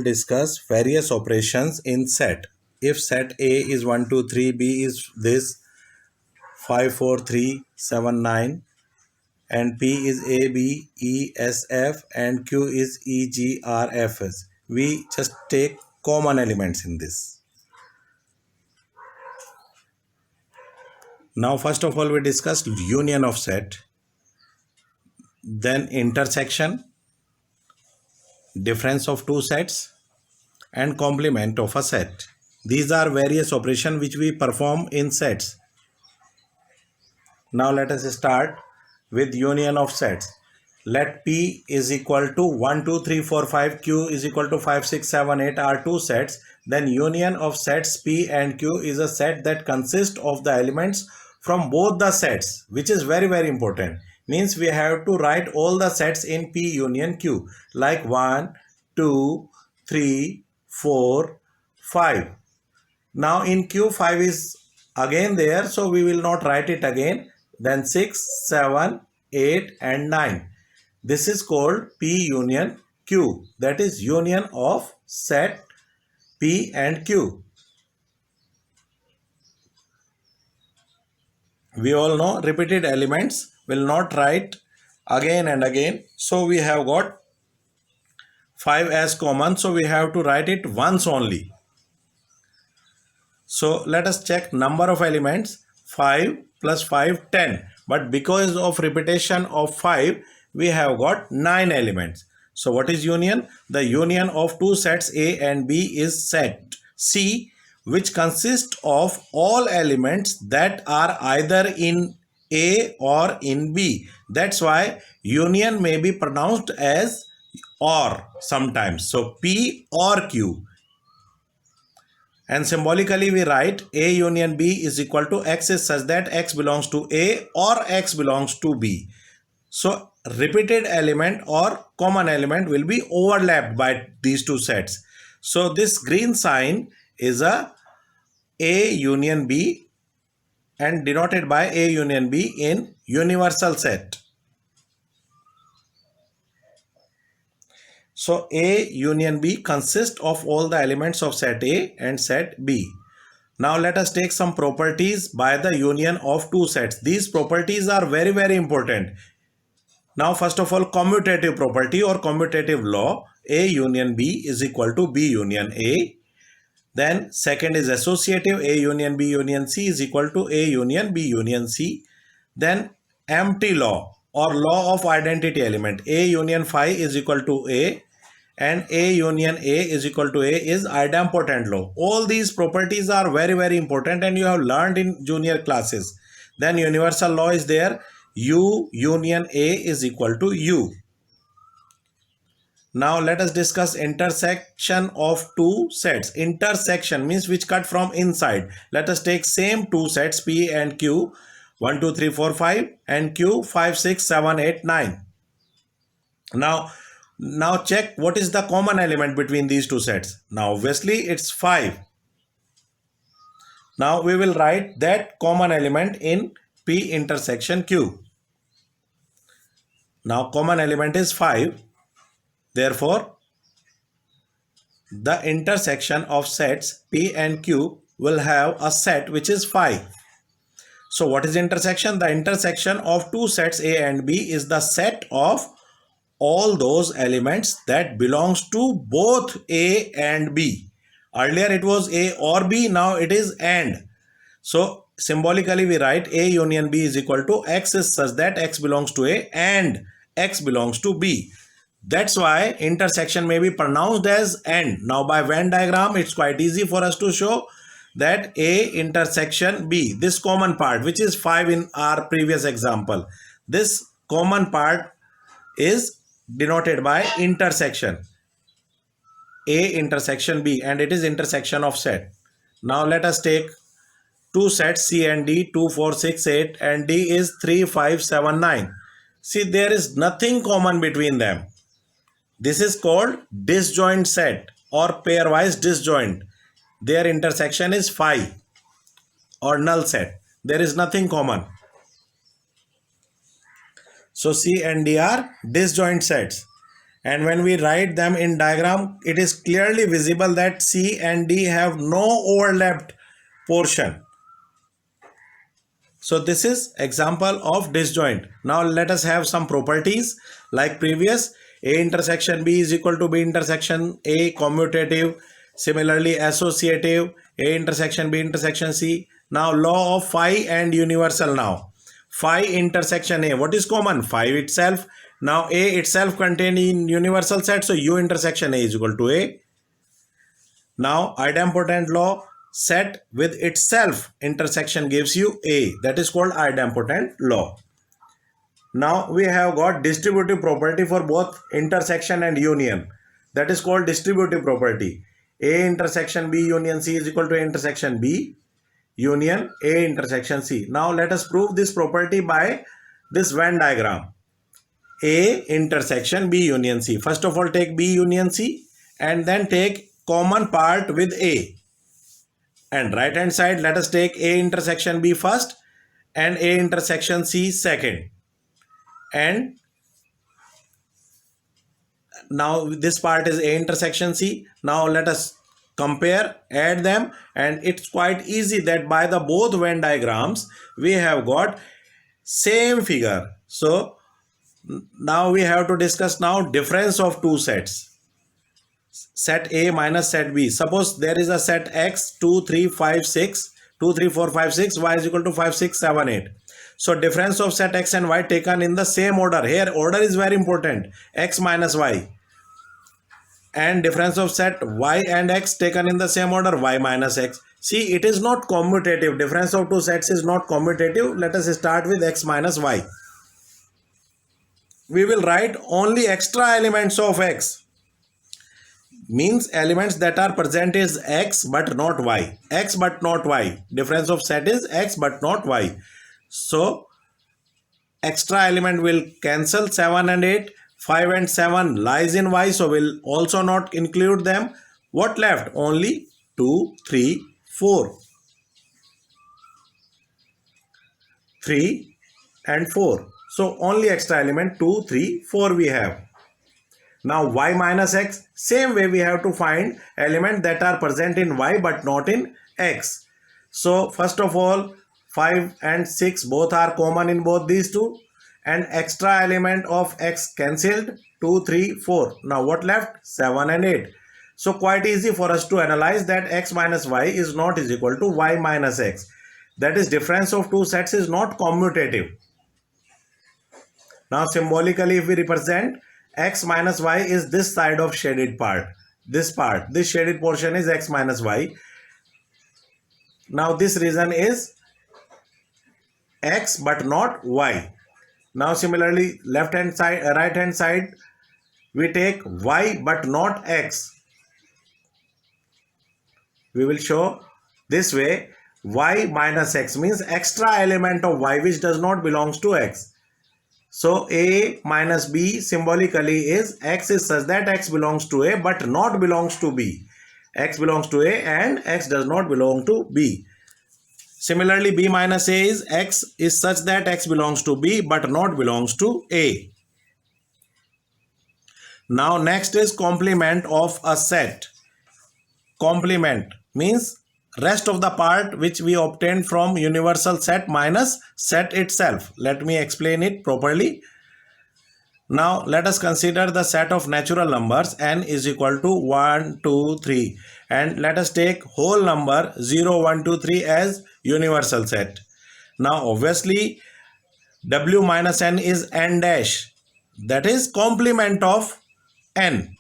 Discuss various operations in set. If set A is 1 2 3, B is this 5 4 3 7 9, and P is A B E S F, and Q is E G R F S. We just take common elements in this. Now first of all we discussed union of set, then intersection, difference of two sets, and complement of a set. These are various operations which we perform in sets. Now let us start with union of sets. Let P is equal to 1 2 3 4 5, Q is equal to 5 6 7 8 are two sets. Then union of sets P and Q is a set that consists of the elements from both the sets, which is very important. Means we have to write all the sets in P union Q, like 1 2 3 4 5. Now in Q 5 is again there, so we will not write it again. Then 6 7 8 and 9. This is called P union Q, that is union of set P and Q. We all know repeated elements will not write again and again, so we have got 5 as common, so we have to write it once only. So let us check number of elements. 5 plus 5 10, but because of repetition of 5 we have got 9 elements. So what is union? The union of two sets A and B is set C, which consists of all elements that are either in A or in B. That's why union may be pronounced as or sometimes. So P or Q. And symbolically we write A union B is equal to X is such that X belongs to A or X belongs to B. So repeated element or common element will be overlapped by these two sets. So this green sign is a union B and denoted by A union B in universal set. So A union B consists of all the elements of set A and set B. Now let us take some properties by the union of two sets. These properties are very important. Now first of all, commutative property or commutative law, A union B is equal to B union A. Then second is associative, A union B union C is equal to A union B union C. Then empty law or law of identity element, A union phi is equal to A, and A union A is equal to A is idempotent law. All these properties are very important and you have learned in junior classes. Then universal law is there, U union A is equal to U. Now let us discuss intersection of two sets. Intersection means which cut from inside. Let us take same two sets P and Q, 1 2 3 4 5, and Q 5 6 7 8 9. Now check what is the common element between these two sets. Now obviously it's 5. Now we will write that common element in P intersection Q. Now common element is 5. Therefore, the intersection of sets P and Q will have a set which is 5. So what is intersection? The intersection of two sets A and B is the set of all those elements that belongs to both A and B. Earlier it was A or B, now it is AND. So symbolically we write A union B is equal to X is such that X belongs to A and X belongs to B. That's why intersection may be pronounced as AND. Now by Venn diagram it's quite easy for us to show that A intersection B, this common part which is 5 in our previous example, this common part is denoted by intersection A intersection B, and it is intersection of set. Now let us take two sets C and D, 2 4 6 8, and D is 3 5 7 9. See, there is nothing common between them. This is called disjoint set or pairwise disjoint. Their intersection is 5 or null set. There is nothing common. So C and D are disjoint sets. And when we write them in diagram, it is clearly visible that C and D have no overlapped portion. So this is example of disjoint. Now let us have some properties like previous. A intersection B is equal to B intersection A, commutative. Similarly associative, A intersection B intersection C. Now law of phi and universal now. Phi intersection A, what is common? Phi itself. Now A itself contained in universal set, so U intersection A is equal to A. Now idempotent law, set with itself intersection gives you A, that is called idempotent law. Now we have got distributive property for both intersection and union, that is called distributive property. A intersection B union C is equal to A intersection B union A intersection C. Now let us prove this property by this Venn diagram. A intersection B union C. First of all take B union C and then take common part with A. And right hand side let us take A intersection B first and A intersection C second. And now this part is A intersection C. Now let us compare, add them, and it's quite easy that by the both Venn diagrams we have got same figure. So now we have to discuss now difference of two sets. Set A minus set B. Suppose there is a set X 2, 3, 5, 6, 2, 3, 4, 5, 6, Y is equal to 5, 6, 7, 8. So difference of set X and Y taken in the same order. Here order is very important. X minus Y. And difference of set Y and X taken in the same order. Y minus X. See, it is not commutative. Difference of two sets is not commutative. Let us start with X minus Y. We will write only extra elements of X. Means elements that are present is X but not Y. X but not Y. Difference of set is X but not Y. So extra element will cancel 7 and 8. 5 and 7 lies in Y, so will also not include them. What left? Only 2, 3, 4. 3 and 4. So only extra element 2, 3, 4 we have. Now Y minus X, same way we have to find elements that are present in Y but not in X. So first of all 5 and 6 both are common in both these two, and extra element of X cancelled 2, 3, 4. Now what left? 7 and 8. So quite easy for us to analyze that X minus Y is not is equal to Y minus X. That is difference of two sets is not commutative. Now symbolically if we represent, X minus Y is this side of shaded part. This shaded portion is X minus Y. Now this region is X but not Y. Now similarly left hand side, right hand side we take Y but not X. We will show this way. Y minus X means extra element of Y which does not belongs to X. So A minus B symbolically is X is such that X belongs to A but not belongs to B. X belongs to A and X does not belong to B. Similarly B minus A is X is such that X belongs to B but not belongs to A. Now next is complement of a set. Complement means rest of the part which we obtained from universal set minus set itself. Let me explain it properly. Now let us consider the set of natural numbers n is equal to 1, 2, 3 and let us take whole number 0, 1, 2, 3 as universal set. Now obviously w minus n is n dash, that is complement of n.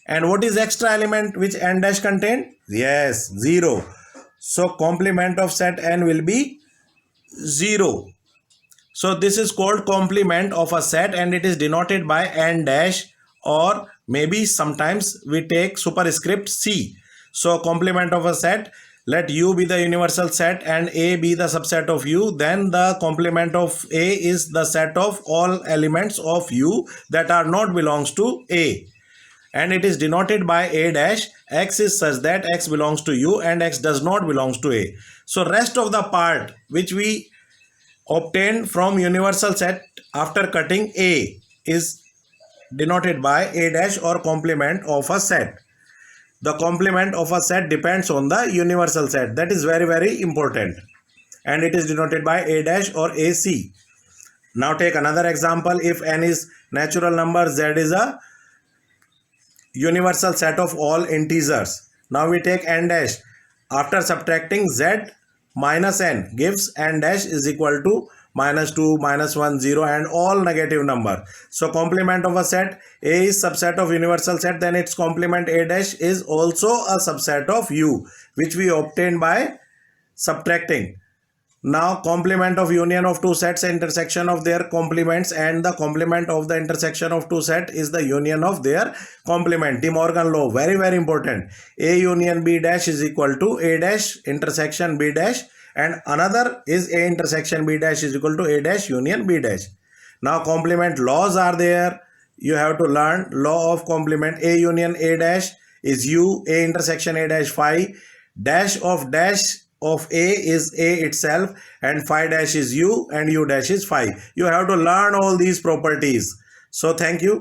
And what is extra element which n dash contain? Yes, 0. So complement of set n will be 0. So this is called complement of a set and it is denoted by n dash, or maybe sometimes we take superscript c. So complement of a set, let U be the universal set and A be the subset of U, then the complement of A is the set of all elements of U that are not belongs to A. And it is denoted by A dash. X is such that X belongs to U and X does not belongs to A. So rest of the part which we obtained from universal set after cutting A is denoted by A dash or complement of a set. The complement of a set depends on the universal set. That is very, very important. And it is denoted by A dash or AC. Now take another example. If n is natural number, z is a universal set of all integers. Now we take n dash. After subtracting z minus n gives n dash is equal to -2, -1, 0 and all negative number. So complement of a set, A is subset of universal set, then its complement A dash is also a subset of U, which we obtained by subtracting. Now complement of union of two sets, intersection of their complements, and the complement of the intersection of two set is the union of their complement. De Morgan law, very, very important. A union B dash is equal to A dash intersection B dash, and another is A intersection B dash is equal to A dash union B dash. Now complement laws are there. You have to learn law of complement. A union A dash is U, A intersection A dash phi, dash of A is A itself, and phi dash is U, and U dash is phi. You have to learn all these properties. So thank you.